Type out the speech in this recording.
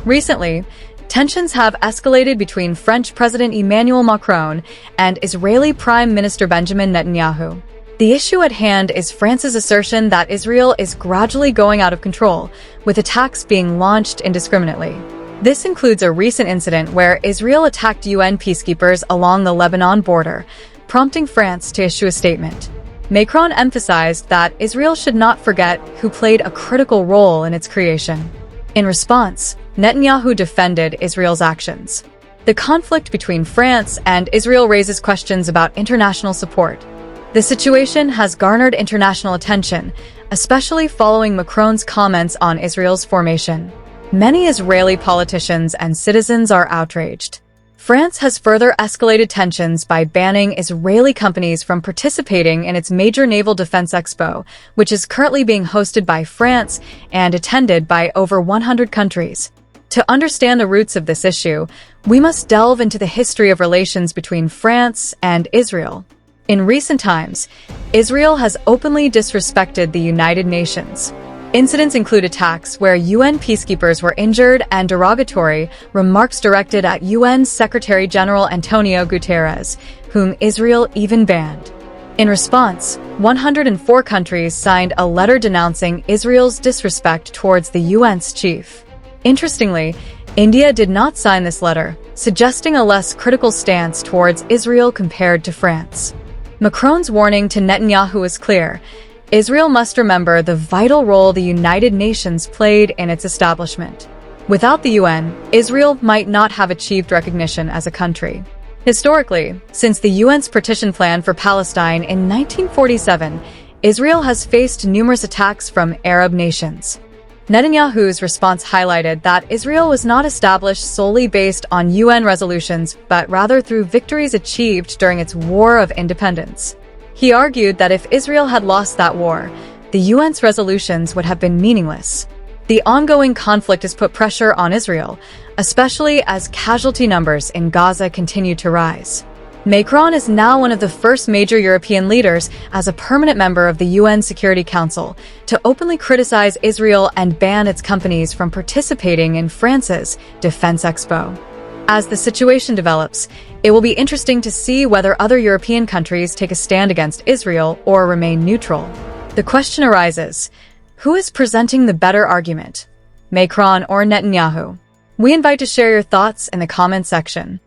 Recently, tensions have escalated between French President Emmanuel Macron and Israeli Prime Minister Benjamin Netanyahu. The issue at hand is France's assertion that Israel is gradually going out of control, with attacks being launched indiscriminately. This includes a recent incident where Israel attacked UN peacekeepers along the Lebanon border, prompting France to issue a statement. Macron emphasized that Israel should not forget who played a critical role in its creation. In response, Netanyahu defended Israel's actions. The conflict between France and Israel raises questions about international support. The situation has garnered international attention, especially following Macron's comments on Israel's formation. Many Israeli politicians and citizens are outraged. France has further escalated tensions by banning Israeli companies from participating in its major naval defense expo, which is currently being hosted by France and attended by over 100 countries. To understand the roots of this issue, we must delve into the history of relations between France and Israel. In recent times, Israel has openly disrespected the United Nations. Incidents include attacks where UN peacekeepers were injured and derogatory remarks directed at UN Secretary-General Antonio Guterres, whom Israel even banned. In response, 104 countries signed a letter denouncing Israel's disrespect towards the UN's chief. Interestingly, India did not sign this letter, suggesting a less critical stance towards Israel compared to France. Macron's warning to Netanyahu is clear. Israel must remember the vital role the United Nations played in its establishment. Without the UN, Israel might not have achieved recognition as a country. Historically, since the UN's partition plan for Palestine in 1947, Israel has faced numerous attacks from Arab nations. Netanyahu's response highlighted that Israel was not established solely based on UN resolutions, but rather through victories achieved during its War of Independence. He argued that if Israel had lost that war, the UN's resolutions would have been meaningless. The ongoing conflict has put pressure on Israel, especially as casualty numbers in Gaza continue to rise. Macron is now one of the first major European leaders, as a permanent member of the UN Security Council, to openly criticize Israel and ban its companies from participating in France's Defense Expo. As the situation develops, it will be interesting to see whether other European countries take a stand against Israel or remain neutral. The question arises, who is presenting the better argument, Macron or Netanyahu? We invite to share your thoughts in the comment section.